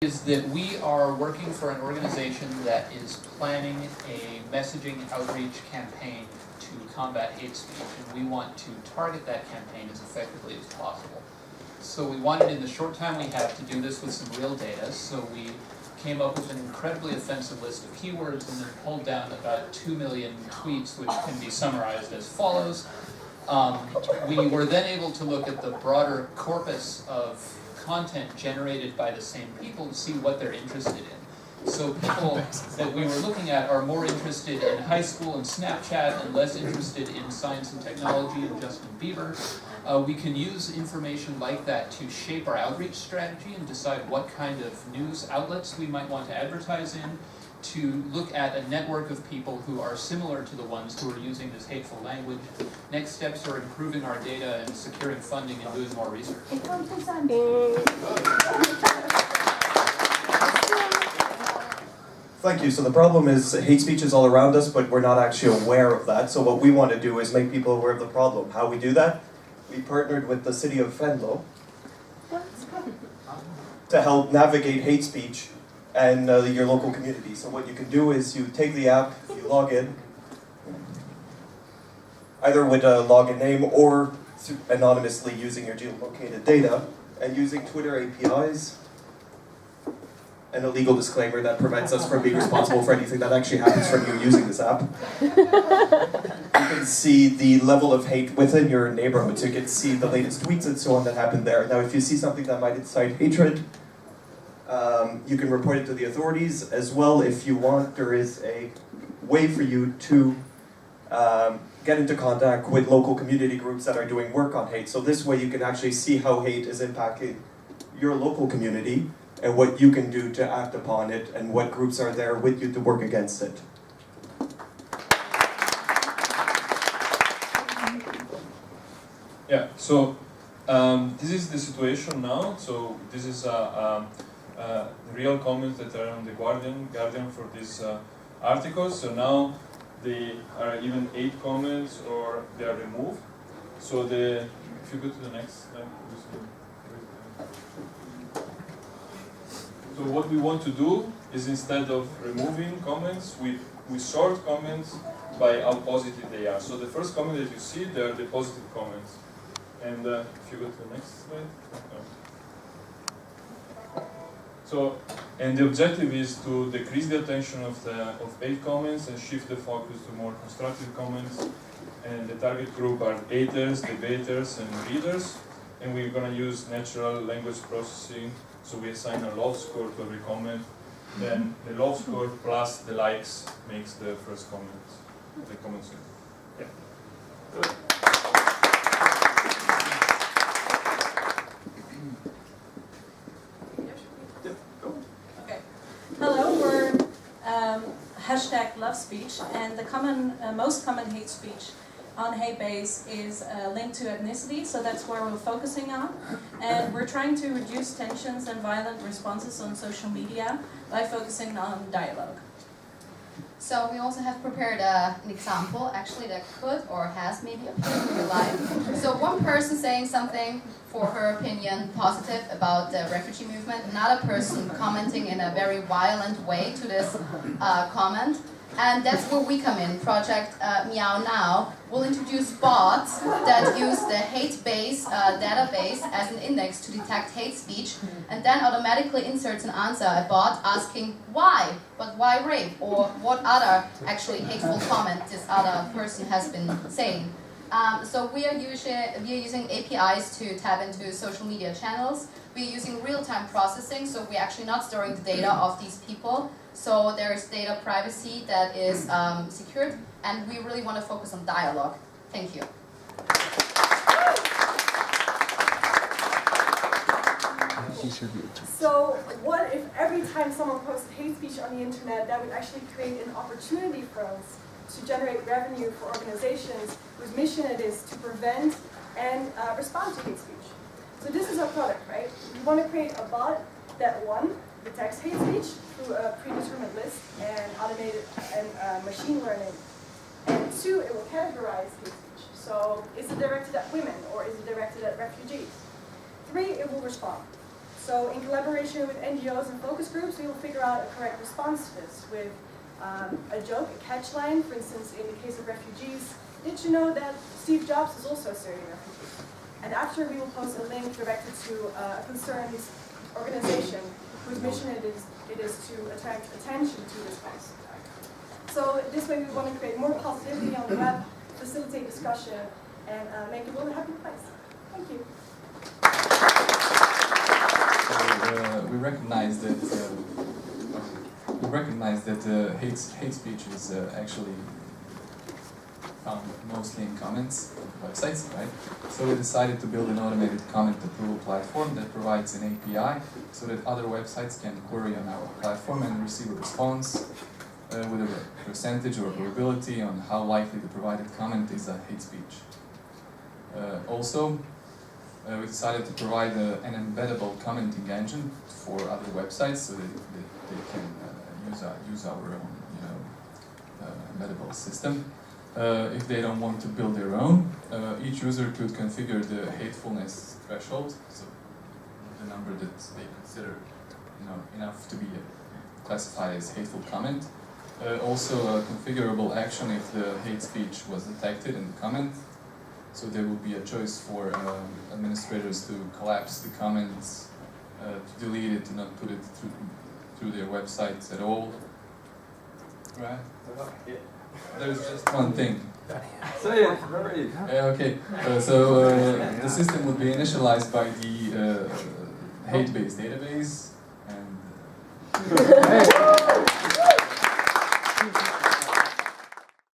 is that we are working for an organization that is planning a messaging outreach campaign to combat hate speech, and we want to target that campaign as effectively as possible. So we wanted, in the short time we have, to do this with some real data, so we came up with an incredibly offensive list of keywords and then pulled down about 2 million tweets, which can be summarized as follows. We were then able to look at the broader corpus of content generated by the same people to see what they're interested in. So people that we were looking at are more interested in high school and Snapchat and less interested in science and technology and Justin Bieber. We can use information like that to shape our outreach strategy and decide what kind of news outlets we might want to advertise in, to look at a network of people who are similar to the ones who are using this hateful language. Next steps are improving our data and securing funding and doing more research. Thank you. So the problem is hate speech is all around us, but we're not actually aware of that. So what we want to do is make people aware of the problem. How we do that? We partnered with the city of Venlo to help navigate hate speech and your local community. So what you can do is you take the app, you log in, either with a login name or anonymously using your geolocated data, and using Twitter APIs and a legal disclaimer that prevents us from being responsible for anything that actually happens from you using this app. You can see the level of hate within your neighborhood, so you can see the latest tweets and so on that happened there. Now if you see something that might incite hatred, you can report it to the authorities as well. If you want, there is a way for you to get into contact with local community groups that are doing work on hate. So this way you can actually see how hate is impacting your local community and what you can do to act upon it and what groups are there with you to work against it. Yeah, so this is the situation now. So this is real comments that are on the Guardian for this article. So now there are even 8 comments or they are removed. So if you go to the next slide. So what we want to do is, instead of removing comments, we sort comments by how positive they are. So the first comment that you see, they are the positive comments. And if you go to the next slide. So, and the objective is to decrease the attention of 8 comments and shift the focus to more constructive comments. And the target group are haters, debaters, and readers. And we're going to use natural language processing. So we assign a love score to every comment. Then the love score plus the likes makes the first comment. The comments. Yeah. Good. Hello, we're #LoveSpeech, and the most common hate speech on HateBase is linked to ethnicity, so that's where we're focusing on. And we're trying to reduce tensions and violent responses on social media by focusing on dialogue. So we also have prepared an example, actually, that could or has maybe appeared in real life. So one person saying something, for her opinion, positive about the refugee movement, another person commenting in a very violent way to this comment. And that's where we come in. Project Meow Now will introduce bots that use the HateBase database as an index to detect hate speech, and then automatically inserts an answer, a bot asking why, but why rape, or what other actually hateful comment this other person has been saying. So we are using APIs to tap into social media channels. We're using real-time processing, so we're actually not storing the data of these people. So there is data privacy that is secured, and we really want to focus on dialogue. Thank you. So what if every time someone posts hate speech on the internet, that would actually create an opportunity for us to generate revenue for organizations whose mission it is to prevent and respond to hate speech? So this is our product, right? We want to create a bot that, 1, detects hate speech through a predetermined list and automated and machine learning. And 2, it will categorize hate speech. So is it directed at women or is it directed at refugees? 3, it will respond. So in collaboration with NGOs and focus groups, we will figure out a correct response to this with a joke, a catch line. For instance, in the case of refugees, did you know that Steve Jobs is also a Syrian refugee? And after, we will post a link directed to a concerned organization whose mission it is to attract attention to this cause. So this way we want to create more positivity on the web, facilitate discussion, and make the world a happy place. Thank you. So we recognize that hate speech is actually found mostly in comments on websites, right? So we decided to build an automated comment approval platform that provides an API so that other websites can query on our platform and receive a response with a percentage or probability on how likely the provided comment is a hate speech. Also, we decided to provide an embeddable commenting engine for other websites so that they can use our own, embeddable system. If they don't want to build their own, each user could configure the hatefulness threshold, so the number that they consider, enough to be classified as hateful comment. Also, a configurable action if the hate speech was detected in the comment. So there will be a choice for administrators to collapse the comments, to delete it, to not put it through their websites at all. Right? There's just one thing. Say it, hurry. Okay, so the system would be initialized by the hate-based database, and